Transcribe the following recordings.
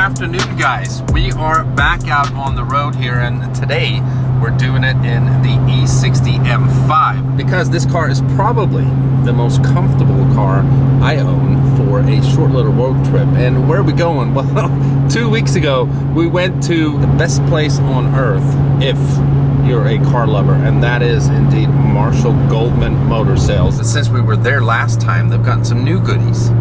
afternoon, guys. We are back out on the road here, and today we're doing it in the E60 M5 because this car is probably the most comfortable car I own for a short little road trip. And where are we going? Well, 2 weeks ago we went to the best place on earth if you're a car lover, and that is indeed Marshall Goldman Motor Sales. And since we were there last time, they've gotten some new goodies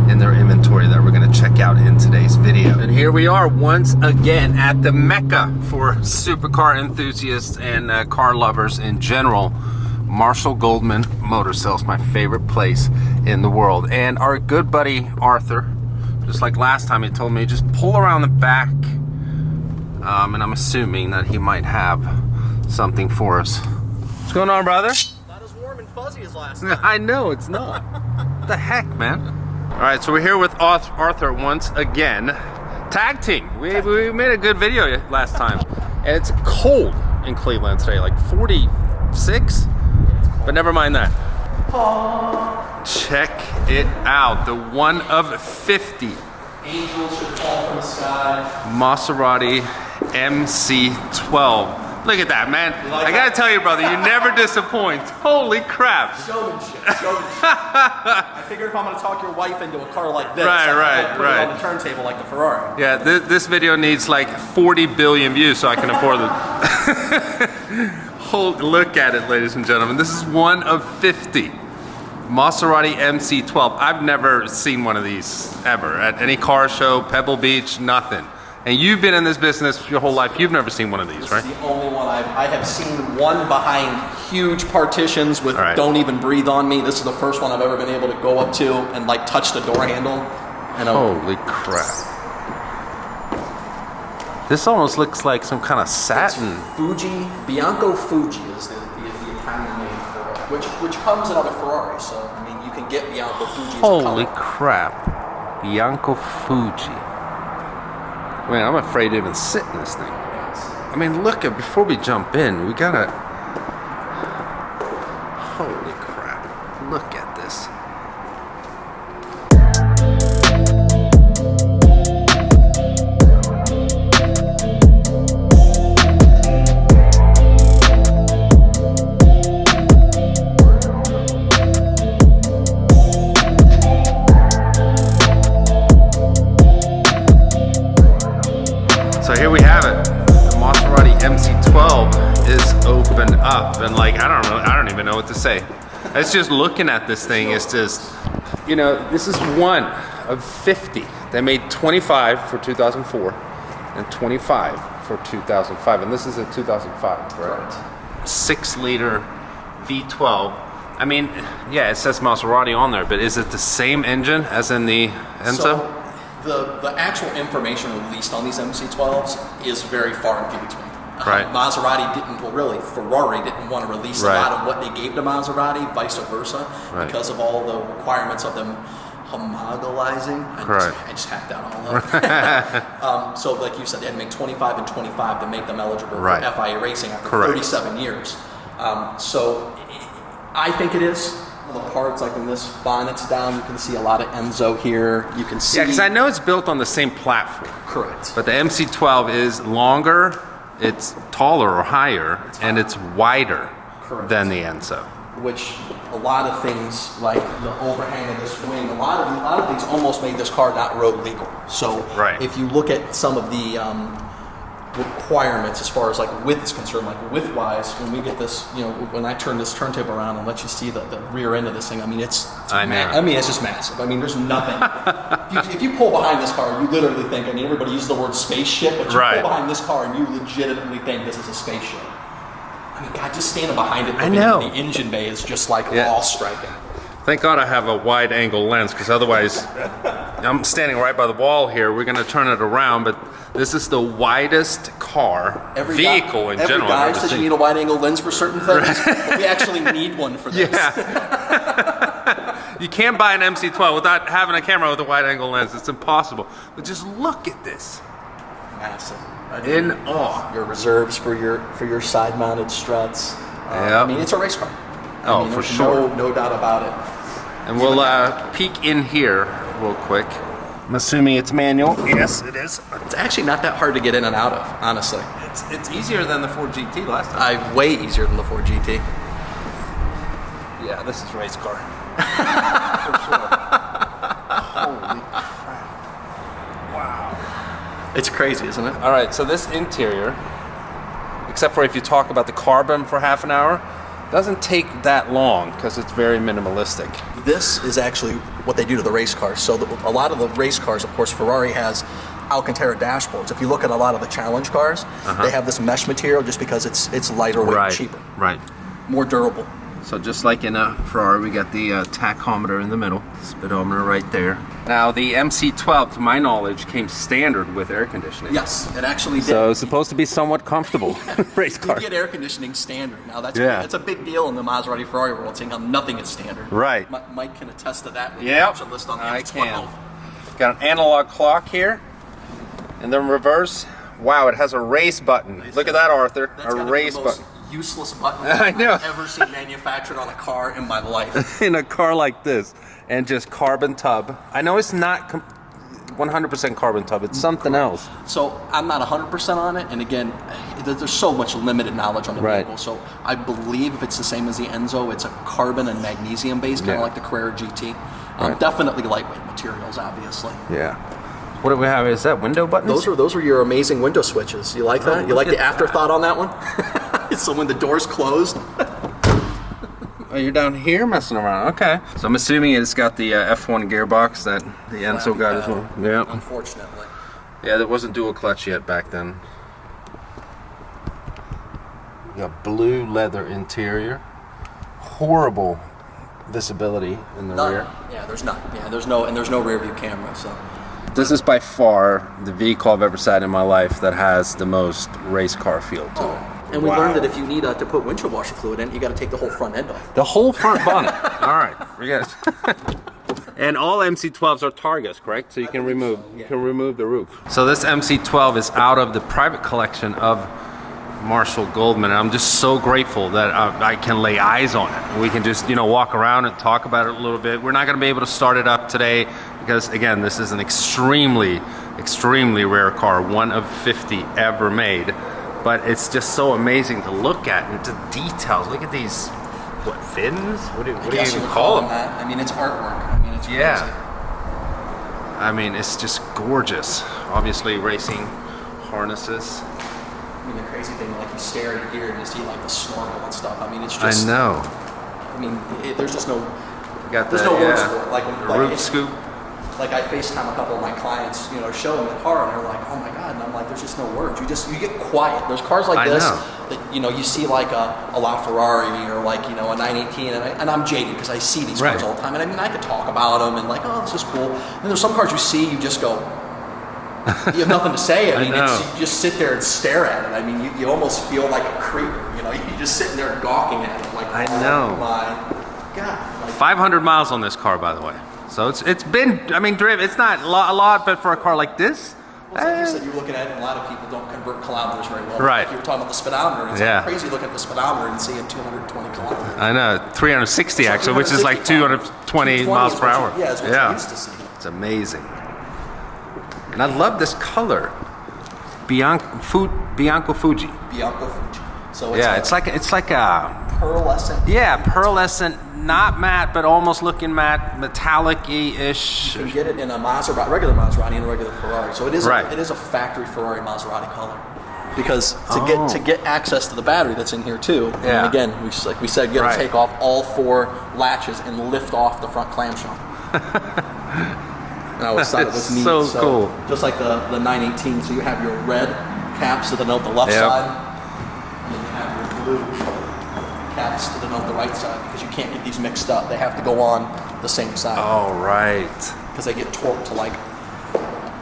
in their inventory that we're going to check out in today's video. And here we are once again at the Mecca for supercar enthusiasts and car lovers in general. Marshall Goldman Motor Sales, my favorite place in the world. And our good buddy Arthur, just like last time, he told me just pull around the back, and I'm assuming that he might have something for us. What's going on, brother? Not as warm and fuzzy as last time. I know, it's not. What the heck, man? All right, so we're here with Arthur once again. Tag team. We made a good video last time. And it's cold in Cleveland today, like 46. But never mind that. Check it out. The one of 50. Angels should fall from the sky. Maserati MC12. Look at that, man. I gotta tell you, brother, you never disappoint. Holy crap. Showmanship. I figured if I'm gonna talk your wife into a car like this, right. Put it on the turntable like the Ferrari. Yeah, this video needs like 40 billion views so I can afford it. Look at it, ladies and gentlemen. This is one of 50. Maserati MC12. I've never seen one of these ever at any car show, Pebble Beach, nothing. And you've been in this business your whole life. You've never seen one of these, right? This is the only one I have seen. One behind huge partitions with don't even breathe on me. This is the first one I've ever been able to go up to and like touch the door handle. And holy crap. This almost looks like some kind of satin. Bianco Fuji is the Italian name for it, which comes in a Ferrari. So, I mean, you can get Bianco Fuji as a color. Holy crap. Bianco Fuji. Man, I'm afraid to even sit in this thing. I mean, look at, before we jump in, we gotta, holy crap, look at this. So here we have it. The Maserati MC12 is opened up, and like I don't even know what to say. It's just looking at this thing. It's just, you know, this is one of 50. They made 25 for 2004 and 25 for 2005, and this is a 2005, right? 6-liter V12. I mean, yeah, it says Maserati on there, but is it the same engine as in the Enzo? So, the actual information released on these MC12s is very far and few between. Right. Maserati didn't, well really, Ferrari didn't want to release a lot of what they gave to Maserati, vice versa, because of all the requirements of them homogenizing. I just hacked that all up. So like you said, they had to make 25 and 25 to make them eligible for FIA racing after 37 years. So I think it is. The parts, like when this bonnet's down, you can see a lot of Enzo here. You can see. Yeah, because I know it's built on the same platform. Correct. But the MC12 is longer, it's taller or higher, and it's wider than the Enzo. Which a lot of things, like the overhang of this wing, a lot of things almost made this car not road legal. So if you look at some of the requirements as far as like width is concerned, like width-wise, when we get this, you know, when I turn this turntable around and let you see the rear end of this thing, I mean, it's just massive. I mean, there's nothing. if you pull behind this car, you literally think, I mean, everybody uses the word spaceship, but you pull behind this car and you legitimately think this is a spaceship. I mean, God, just standing behind it, I know. The engine bay is just like all striking. Thank God I have a wide angle lens, because otherwise I'm standing right by the wall here. We're going to turn it around, but this is the widest vehicle in general. Every guy says you need a wide angle lens for certain things, but we actually need one for this. Yeah. You can't buy an MC12 without having a camera with a wide angle lens. It's impossible. But just look at this. Massive. In awe. Your reserves for your side mounted struts. I mean, it's a race car. Oh, for sure. No doubt about it. And we'll peek in here real quick. I'm assuming it's manual. Yes, it is. It's actually not that hard to get in and out of, honestly. It's easier than the Ford GT last time. Way easier than the Ford GT. Yeah, this is race car. For sure. Holy crap. Wow. It's crazy, isn't it? All right, so this interior, except for if you talk about the carbon for half an hour, doesn't take that long because it's very minimalistic. This is actually what they do to the race cars. So a lot of the race cars, of course, Ferrari has Alcantara dashboards. If you look at a lot of the challenge cars, they have this mesh material just because it's lighter weight and cheaper. Right. More durable. So just like in a Ferrari, we got the tachometer in the middle, speedometer right there. Now the MC12, to my knowledge, came standard with air conditioning. Yes, it actually did. So it's supposed to be somewhat comfortable race car. You get air conditioning standard. Now that's a big deal in the Maserati Ferrari world, seeing how nothing is standard. Right. Mike can attest to that. Yep, list on the I M12. can. Got an analog clock here, and then reverse. Wow, it has a race button. Look at that, Arthur. That's a race button. Useless button I know. I've ever seen manufactured on a car in my life. In a car like this, and just carbon tub. I know it's not 100% carbon tub. It's something else. So I'm not 100% on it, and again, there's so much limited knowledge on the vehicle. So I believe if it's the same as the Enzo, it's a carbon and magnesium base, kind of like the Carrera GT. Definitely lightweight materials, obviously. Yeah. What do we have? Is that window buttons? Those are your amazing window switches. You like that? You like the afterthought on that one? So when the door's closed. Oh, you're down here messing around. Okay. So I'm assuming it's got the F1 gearbox that the Enzo got as well. Yeah. Unfortunately. Yeah, there wasn't dual clutch yet back then. You got blue leather interior. Horrible visibility in the rear. Yeah, there's none. Yeah, there's no rear view camera. So. This is by far the vehicle I've ever sat in my life that has the most race car feel to it. And we learned that if you need to put windshield washer fluid in, you got to take the whole front end off. The whole front bonnet. All right, we got it. And all MC12s are Targas, correct? So you can remove the roof. So this MC12 is out of the private collection of Marshall Goldman. And I'm just so grateful that I can lay eyes on it. We can just walk around and talk about it a little bit. We're not going to be able to start it up today because again, this is an extremely rare car, one of 50 ever made. But it's just so amazing to look at and the details. Look at these, what, fins? What do you even call them? That. I mean, it's artwork. I mean, it's crazy. I mean, it's just gorgeous. Obviously, racing harnesses. I mean, the crazy thing, like you stare at here and you see like the snorkel and stuff. I mean, it's just. I know. I mean, there's just no. There's no words for it. Like roof scoop. Like I FaceTime a couple of my clients, show them the car, and they're like, "Oh my god!" And I'm like, "There's just no words. You get quiet." There's cars like this that you see like a LaFerrari or like a 918, and I'm jaded because I see these cars all the time, and I mean I could talk about them and like, "Oh, this is cool." And there's some cars you see, you just go, you have nothing to say. I mean, you just sit there and stare at it. I mean, you almost feel like a creeper. You're just sitting there gawking at it, like, I know. Oh my god! Like, 500 miles on this car, by the way. So it's been, driven. It's not a lot, but for a car like this, well, like you said, you're looking at it, and a lot of people don't convert kilometers very well. Right. Like you were talking about the speedometer. It's like crazy looking at the speedometer and seeing 220 kilometers. I know, 360 actually, which is like 220 miles per hour. Yeah, it's what you used to see. It's amazing. And I love this color, Bianco Fuji. Bianco Fuji. So it's it's like a pearlescent. Yeah, pearlescent. Not matte, but almost looking matte, metallic-y-ish. You can get it in a Maserati, regular Maserati, and a regular Ferrari. So it is a factory Ferrari Maserati color. Because to get access to the battery that's in here too, and again, like we said, you got to take off all 4 latches and lift off the front clamshell. I always thought it was neat. So cool. Just like the 918, so you have your red caps to denote the left side, and then you have your blue caps to denote the right side, because you can't get these mixed up. They have to go on the same side. Oh, right. Because they get torqued to like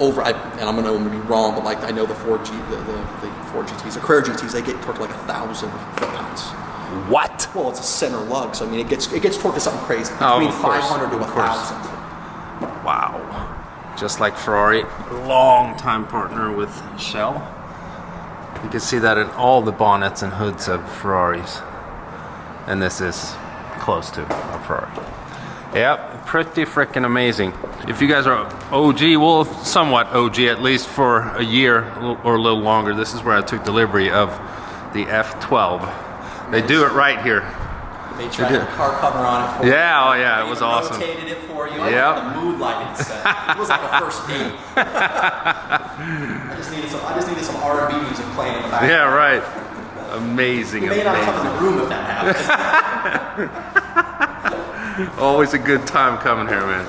and I'm going to be wrong, but like I know the Ford GTs, the Carrera GTs, they get torqued like 1,000 foot-pounds. What? Well, it's a center lug, so I mean it gets torqued to something crazy. Between 500 to 1,000. Wow. Just like Ferrari, long-time partner with Shell. You can see that in all the bonnets and hoods of Ferraris. And this is close to a Ferrari. Yep, pretty freaking amazing. If you guys are OG, well, somewhat OG, at least for a year or a little longer, this is where I took delivery of the F12. They do it right here. They tried the car cover on it for you. Yeah, oh yeah, it was awesome. Rotated it for you. Yeah. The mood lighting set. It was like a first date. I just needed some R&B music playing in the background. Yeah, right. Amazing. You may not come in the room if that happens. Always a good time coming here, man.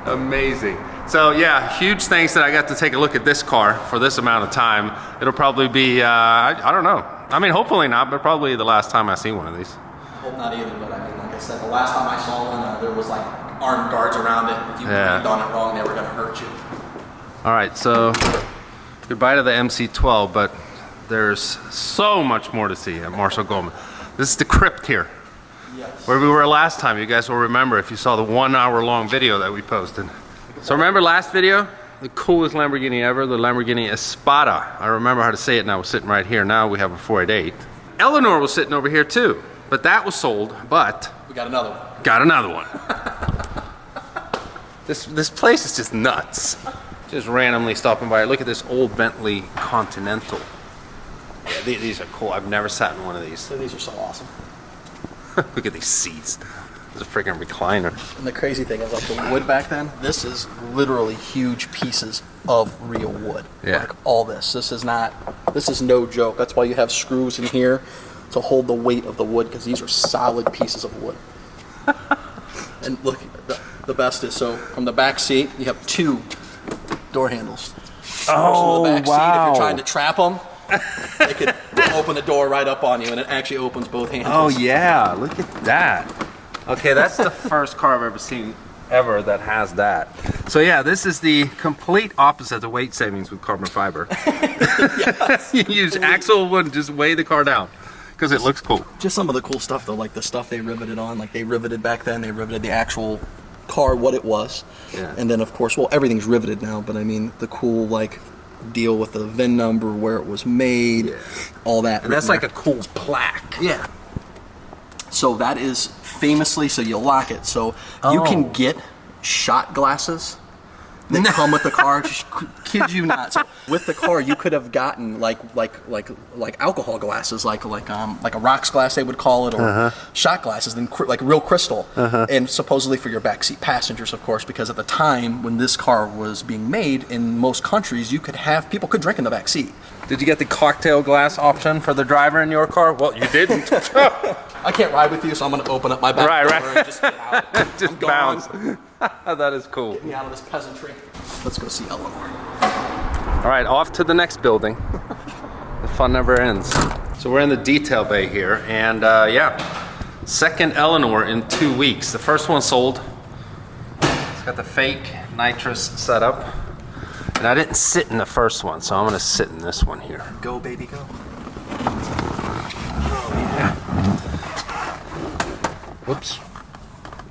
Amazing. So yeah, huge thanks that I got to take a look at this car for this amount of time. It'll probably be, I don't know. I mean, hopefully not, but probably the last time I see one of these. I hope not either, but I mean, like I said, the last time I saw one, there was like armed guards around it. If you breathed on it wrong, they were going to hurt you. All right, so goodbye to the MC12, but there's so much more to see at Marshall Goldman. This is the crypt here. Yes. Where we were last time. You guys will remember if you saw the 1 hour long video that we posted. So remember last video? The coolest Lamborghini ever, the Lamborghini Espada. I remember how to say it and I was sitting right here. Now we have a 488. Eleanor was sitting over here too, but that was sold, but we got another one. Got another one. This place is just nuts. Just randomly stopping by. Look at this old Bentley Continental. Yeah, these are cool. I've never sat in one of these. So these are so awesome. Look at these seats. There's a freaking recliner. And the crazy thing is, like the wood back then, this is literally huge pieces of real wood. Yeah. Like all this. This is no joke. That's why you have screws in here to hold the weight of the wood, because these are solid pieces of wood. And look, the best is, so from the back seat, you have 2 door handles. Oh, the back wow. seat, if you're trying to trap them, they could open the door right up on you, and it actually opens both handles. Oh yeah, look at that. Okay, that's the first car I've ever seen ever that has that. So yeah, this is the complete opposite of weight savings with carbon fiber. Yes. You use axle wood and just weigh the car down because it looks cool. Just some of the cool stuff though, like the stuff they riveted on, like they riveted back then, they riveted the actual car, what it was. Yeah. And then of course, well, everything's riveted now, but I mean the cool like deal with the VIN number, where it was made, yeah, all that. And that's like a cool plaque. Yeah. So that is famously, so you lock it. So you can get shot glasses that come with the car. Just kid you not. So with the car, you could have gotten like alcohol glasses, like a rocks glass they would call it, or shot glasses, then like real crystal, and supposedly for your backseat passengers, of course, because at the time when this car was being made in most countries, people could drink in the back seat. Did you get the cocktail glass option for the driver in your car? Well, you didn't. I can't ride with you, so I'm going to open up my back door and just get out. Just bounce. That is cool. Get me out of this peasantry. Let's go see Eleanor. All right, off to the next building. The fun never ends. So we're in the detail bay here, and yeah, second Eleanor in 2 weeks. The first one sold. It's got the fake nitrous setup. And I didn't sit in the first one, so I'm gonna sit in this one here. Go, baby, go. Oh, yeah. Whoops.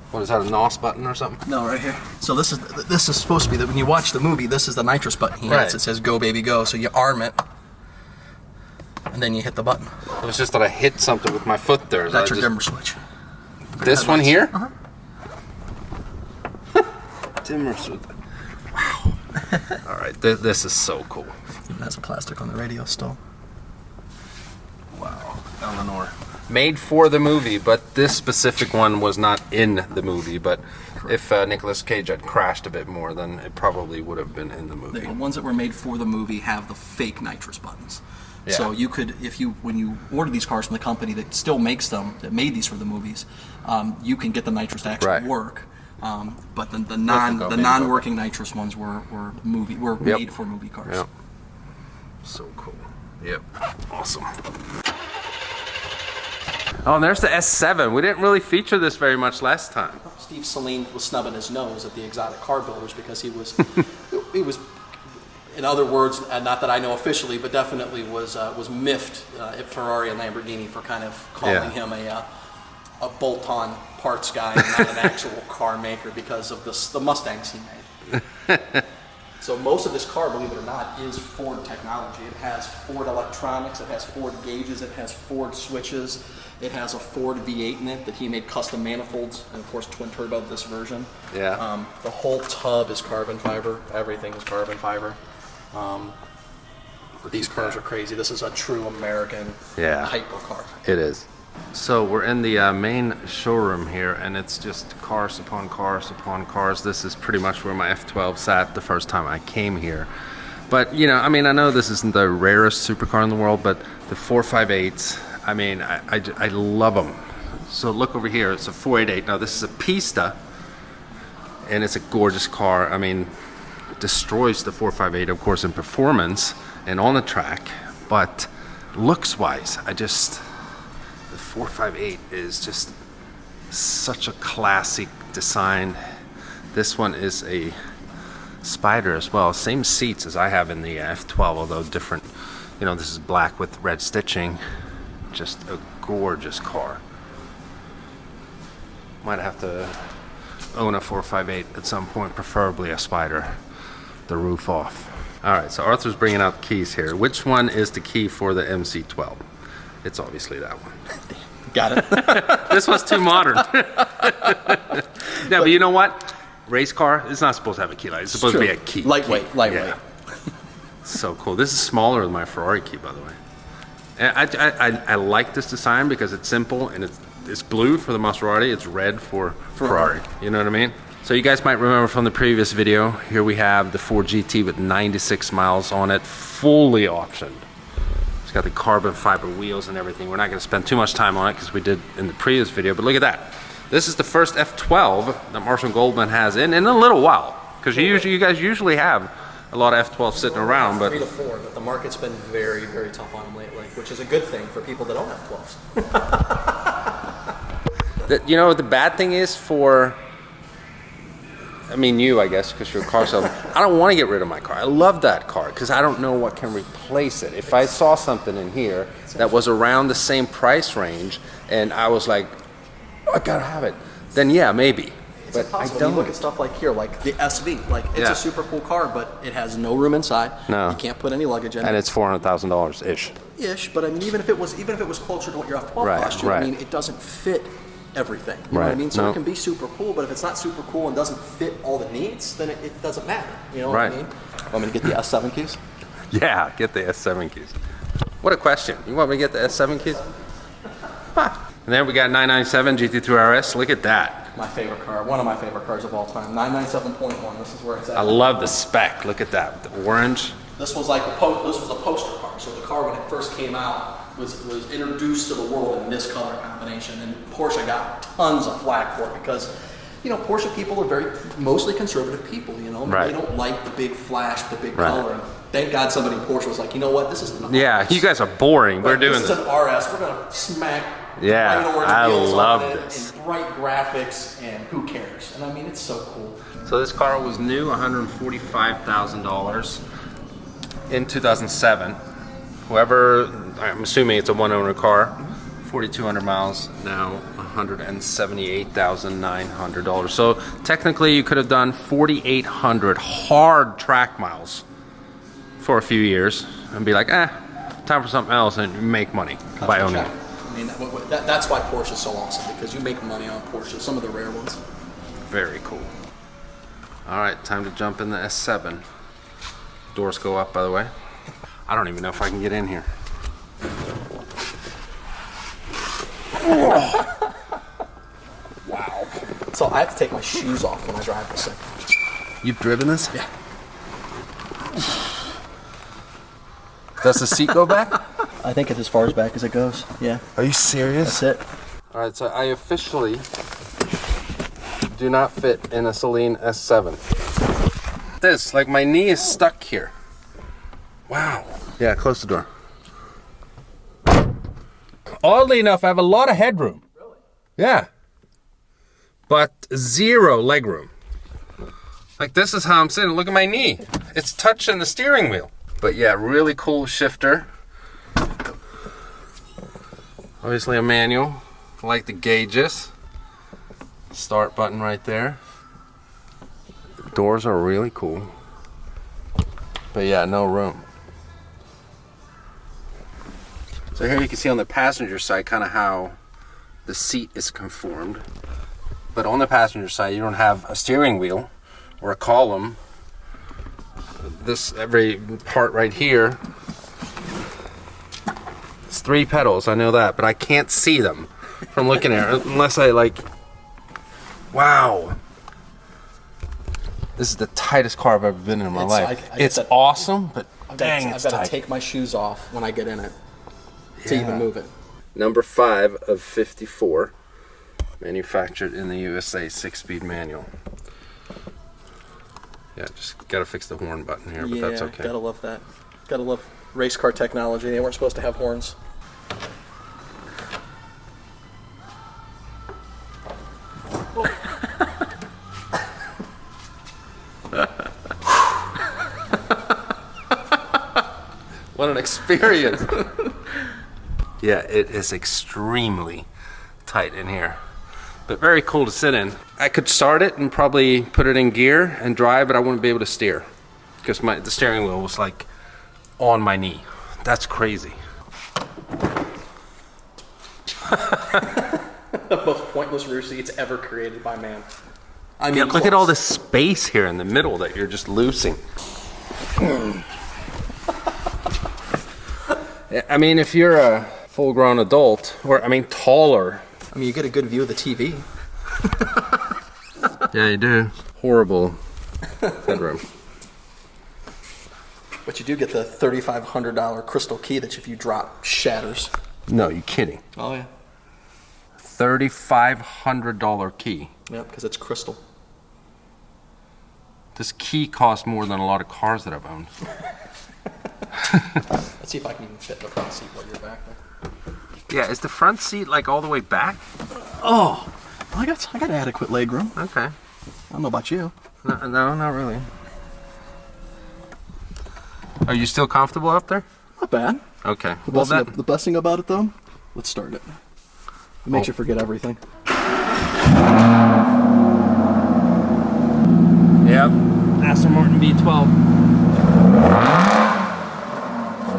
What is that, a NOS button or something? No, right here. So this is supposed to be, that when you watch the movie, this is the nitrous button he hits. It says go, baby, go. So you arm it, and then you hit the button. It was just that I hit something with my foot there. That's your dimmer switch. This one here? Uh-huh. Dimmer switch. Wow. All right, this is so cool. Even has a plastic on the radio still. Wow, Eleanor. Made for the movie, but this specific one was not in the movie. But if Nicolas Cage had crashed a bit more, then it probably would have been in the movie. The ones that were made for the movie have the fake nitrous buttons. Yeah. So you could, when you order these cars from the company that still makes them, that made these for the movies, you can get the nitrous to actually work. But the non-working nitrous ones were made for movie cars. Yep. So cool. Yep. Awesome. Oh, and there's the S7. We didn't really feature this very much last time. Steve Saleen was snubbing his nose at the exotic car builders because he was, in other words, not that I know officially, but definitely was miffed at Ferrari and Lamborghini for kind of calling him a bolt-on parts guy and not an actual car maker because of the Mustangs he made. So most of this car, believe it or not, is Ford technology. It has Ford electronics, it has Ford gauges, it has Ford switches, it has a Ford V8 in it that he made custom manifolds, and of course twin turbo this version. Yeah. The whole tub is carbon fiber. Everything is carbon fiber. These cars are crazy. This is a true American hypercar. It is. So we're in the main showroom here, and it's just cars upon cars upon cars. This is pretty much where my F12 sat the first time I came here. But, you know, I mean, I know this isn't the rarest supercar in the world, but the 458s, I mean, I love them. So look over here, it's a 488. Now, this is a Pista, and it's a gorgeous car. I mean, destroys the 458, of course, in performance and on the track, but looks-wise, the 458 is just such a classic design. This one is a Spider as well. Same seats as I have in the F12, although different. You know, this is black with red stitching. Just a gorgeous car. Might have to own a 458 at some point, preferably a Spider. The roof off. All right, so Arthur's bringing out the keys here. Which one is the key for the MC12? It's obviously that one. Got it. This was too modern. No, but you know what? Race car is not supposed to have a key light. It's supposed to be a key. Lightweight. Yeah. So cool. This is smaller than my Ferrari key, by the way. And I like this design because it's simple, and it's blue for the Maserati. It's red for Ferrari. You know what I mean? So you guys might remember from the previous video, here we have the Ford GT with 96 miles on it, fully optioned. It's got the carbon fiber wheels and everything. We're not going to spend too much time on it because we did in the previous video, but look at that. This is the first F12 that Marshall Goldman has in a little while, because you guys usually have a lot of F12 sitting around. But 3 to 4, but the market's been very, very tough on them lately, which is a good thing for people that own F12s. You know what the bad thing is for, I mean you, I guess, because you're a car salesman. I don't want to get rid of my car. I love that car because I don't know what can replace it. If I saw something in here that was around the same price range and I was like, oh, I gotta have it, then yeah, maybe. It's but impossible. I don't. You look at stuff like here, like the SV. Like it's a super cool car, but it has no room inside. No. You can't put any luggage in. And it's $400,000 ish. Ish, but I mean, even if it was closer to what your F12 cost you, I mean, it doesn't fit everything. You know what I mean? So it can be super cool, but if it's not super cool and doesn't fit all the needs, then it doesn't matter. You know what I mean? Want me to get the S7 keys? Yeah, get the S7 keys. What a question. You want me to get the S7 keys? Huh. And then we got 997 GT3 RS. Look at that. My favorite car. One of my favorite cars of all time. 997.1. This is where it's at. I love the spec. Look at that. The orange. This was like this was a poster car. So the car when it first came out was introduced to the world in this color combination, and Porsche got tons of flack for it because, you know, Porsche people are mostly conservative people. You know, they don't like the big flash, the big color. And thank God somebody in Porsche was like, you know what, this isn't an RS. Yeah, you guys are boring. We're doing this. This is an RS. We're gonna smack. Yeah, I love this. And bright graphics, and who cares? And I mean, it's so cool. So this car was new, $145,000 in 2007. Whoever, I'm assuming it's a one-owner car, 4,200 miles, now $178,900. So technically you could have done 4,800 hard track miles for a few years and be like, time for something else, and make money by owning it. I mean, that's why Porsche is so awesome, because you make money on Porsche, some of the rare ones. Very cool. All right, time to jump in the S7. Doors go up, by the way. I don't even know if I can get in here. Wow. So I have to take my shoes off when I drive this thing. You've driven this? Yeah. Does the seat go back? I think it's as far as back as it goes. Yeah. Are you serious? That's it. All right, so I officially do not fit in a Saleen S7. This, like my knee is stuck here. Wow. Yeah, close the door. Oddly enough, I have a lot of headroom. Really? Yeah. But zero leg room. Like this is how I'm sitting. Look at my knee. It's touching the steering wheel. But yeah, really cool shifter. Obviously a manual. I like the gauges. Start button right there. Doors are really cool. But yeah, no room. So here you can see on the passenger side kind of how the seat is conformed. But on the passenger side, you don't have a steering wheel or a column. This, every part right here, it's 3 pedals, I know that, but I can't see them from looking at it unless I like, wow. This is the tightest car I've ever been in my life. It's awesome, but dang, it's tight. I've got to take my shoes off when I get in it to even move it. Number 5 of 54, manufactured in the USA, 6-speed manual. Yeah, just gotta fix the horn button here, but that's okay. Gotta love that. Gotta love race car technology. They weren't supposed to have horns. What an experience. Yeah, it is extremely tight in here, but very cool to sit in. I could start it and probably put it in gear and drive, but I wouldn't be able to steer because the steering wheel was like on my knee. That's crazy. The most pointless rear seats ever created by man. I mean, yeah, look at all this space here in the middle that you're just losing. I mean, if you're a full-grown adult, or I mean taller. I mean, you get a good view of the TV. Yeah, you do. Horrible headroom. But you do get the $3,500 crystal key that if you drop, shatters. No, you're kidding. Oh, yeah. $3,500 key. Yep, because it's crystal. This key costs more than a lot of cars that I've owned. Let's see if I can even fit in the front seat while you're back there. Yeah, is the front seat like all the way back? Oh, I got adequate leg room. Okay. I don't know about you. No, not really. Are you still comfortable up there? Not bad. Okay. The best thing about it, though, let's start it. It makes you forget everything. Yep. Aston Martin V12.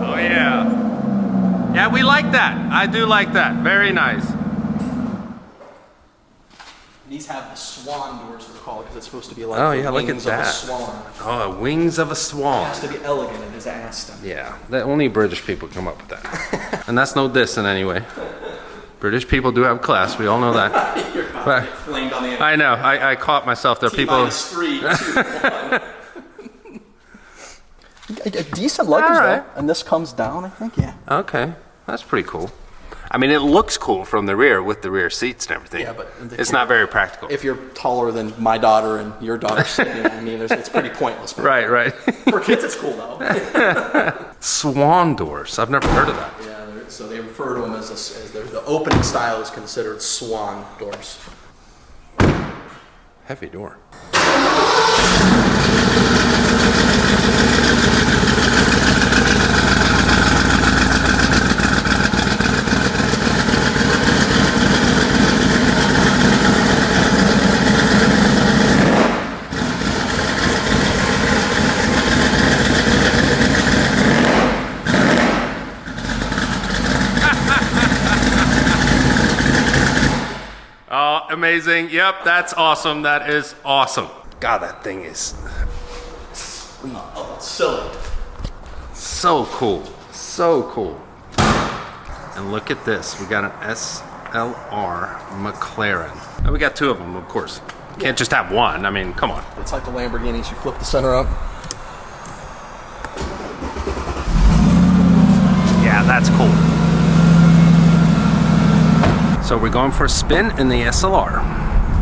Oh yeah. Yeah, we like that. I do like that. Very nice. These have the swan doors, they're called, because it's supposed to be like wings of a swan. Oh, wings of a swan. It has to be elegant in his Aston. Yeah, only British people come up with that. And that's no diss in any way. British people do have class. We all know that. You're not flamed on the end. I know. I caught myself there. People. -3, 2, 1. A decent luggage, though. And this comes down, I think. Yeah. Okay, that's pretty cool. I mean, it looks cool from the rear with the rear seats and everything. Yeah, but it's not very practical. If you're taller than my daughter and your daughter, I mean, it's pretty pointless. Right. For kids, it's cool though. Swan doors. I've never heard of that. Yeah, so they refer to them as the opening style is considered swan doors. Heavy door. Amazing. Yep, that's awesome. That is awesome. God, that thing is sweet. Oh, silly. So cool. So cool. And look at this. We got an SLR McLaren. And we got 2 of them, of course. Can't just have one. I mean, come on. It's like the Lamborghinis. You flip the center up. Yeah, that's cool. So we're going for a spin in the SLR.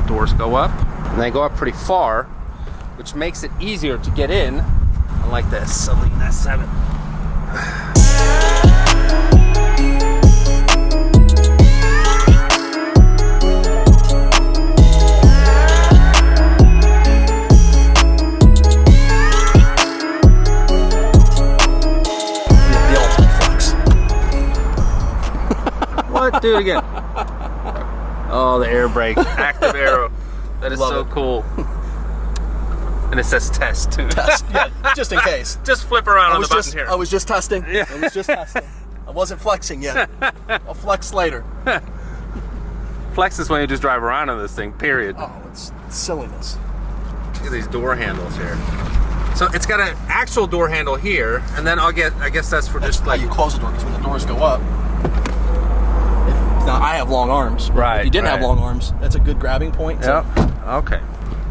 Doors go up, and they go up pretty far, which makes it easier to get in, unlike the Saleen S7. The ultimate flex. What? Do it again. Oh, the air brake, active aero. That is so cool. And And it says test too. Test, yeah, just in case. Just flip around on the button here. I was just testing. Yeah. I was just testing. I wasn't flexing yet. I'll flex later. Flex is when you just drive around on this thing, period. Oh, it's silliness. Look at these door handles here. So it's got an actual door handle here, and then I guess that's for just like... how you close the door, because when the doors go up, now I have long arms. Right. If you didn't have long arms, that's a good grabbing point. Yep. Okay.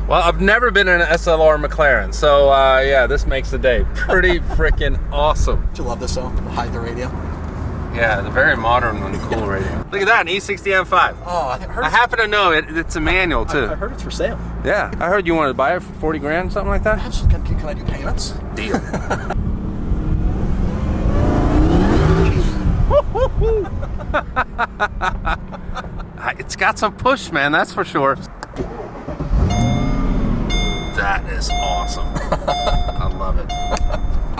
Well, I've never been in an SLR McLaren, so yeah, this makes the day. Pretty freaking awesome. Do you love this though? Hide the radio. Yeah, the very modern and cool radio. Look at that, an E60 M5. Oh, I happen to know it's a manual too. I heard it's for sale. Yeah, I heard you wanted to buy it for 40 grand, something like that. Absolutely. Can I do payments? Deal. It's got some push, man, that's for sure. That is awesome. I love it.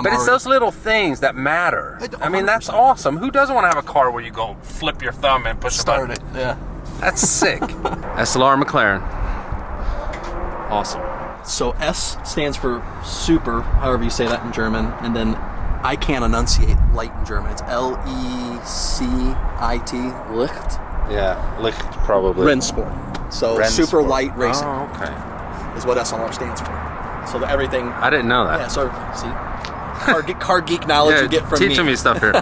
But it's those little things that matter. I mean, that's awesome. Who doesn't want to have a car where you go flip your thumb and push the button? Start it, yeah. That's sick. SLR McLaren. Awesome. So S stands for super, however you say that in German, and then I can't enunciate light in German. It's L-E-C-I-T, Licht. Yeah, Licht probably. Rennsport. So Rennsport. super light racing. Oh, okay. Is what SLR stands for. So that everything. I didn't know that. Yeah, so see, car geek knowledge you get from teaching me stuff here.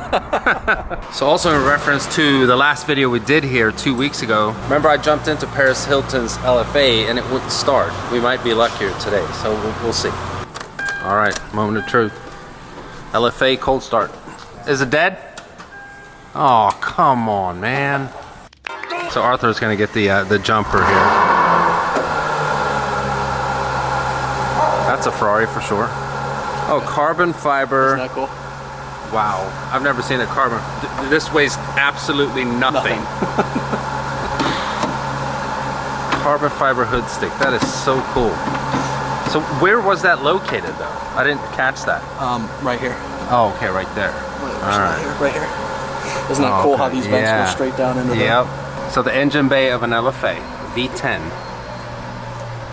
So also in reference to the last video we did here 2 weeks ago, remember I jumped into Paris Hilton's LFA and it wouldn't start. We might be luckier today, so we'll see. All right, moment of truth. LFA cold start. Is it dead? Oh, come on, man. So Arthur's gonna get the jumper here. That's a Ferrari for sure. Oh, carbon fiber. Isn't that cool? Wow, I've never seen a carbon. This weighs absolutely nothing. Carbon fiber hood stick. That is so cool. So where was that located though? I didn't catch that. Right here. Oh, okay, right there. All right. Right here. Isn't that cool how these vents go straight down into the... Yep. So the engine bay of an LFA, V10.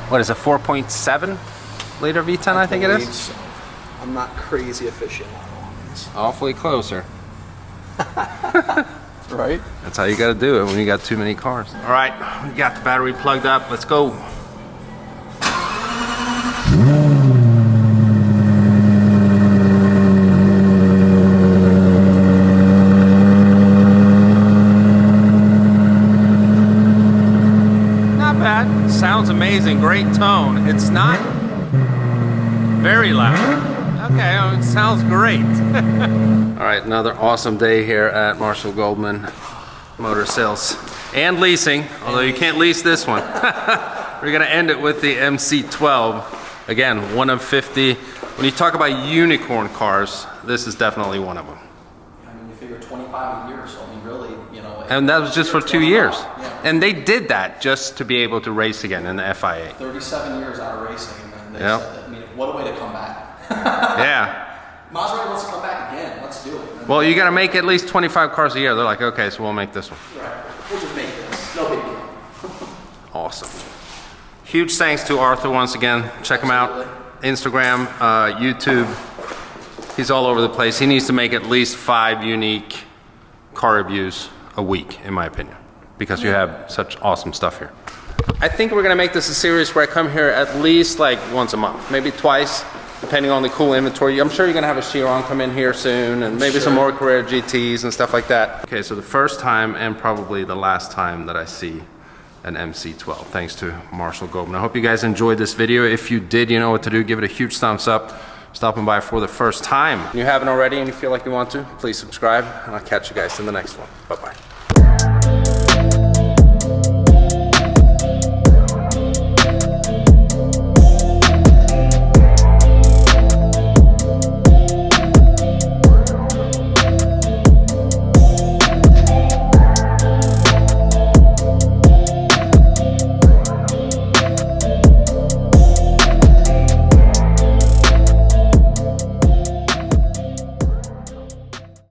What is it, 4.7 liter V10, I think it is? So. I'm not crazy aficionado on this. Awfully closer. Right? That's how you gotta do it when you got too many cars. All right, we got the battery plugged up. Let's go. Not bad. Sounds amazing. Great tone. It's not very loud. Okay, it sounds great. All right, another awesome day here at Marshall Goldman Motor Sales and Leasing, although you can't lease this one. We're gonna end it with the MC12. Again, one of 50. When you talk about unicorn cars, this is definitely one of them. I mean, you figure 25 a year, so I mean, really, you know. And that was just for 2 years. Yeah. And they did that just to be able to race again in the FIA. 37 years out of racing, and then they said that, I mean, what a way to come back. Yeah. Maserati wants to come back again. Let's do it. Well, you got to make at least 25 cars a year. They're like, okay, so we'll make this one. Right. We'll just make this. No big deal. Awesome. Huge thanks to Arthur once again. Check him out. Instagram, YouTube. He's all over the place. He needs to make at least 5 unique car reviews a week, in my opinion, because you have such awesome stuff here. I think we're gonna make this a series where I come here at least like once a month, maybe twice, depending on the cool inventory. I'm sure you're gonna have a Chiron come in here soon, and maybe some more Carrera GTs and stuff like that. Okay, so the first time and probably the last time that I see an MC12, thanks to Marshall Goldman. I hope you guys enjoyed this video. If you did, you know what to do. Give it a huge thumbs up. Stopping by for the first time. If you haven't already and you feel like you want to, please subscribe, and I'll catch you guys in the next one. Bye-bye.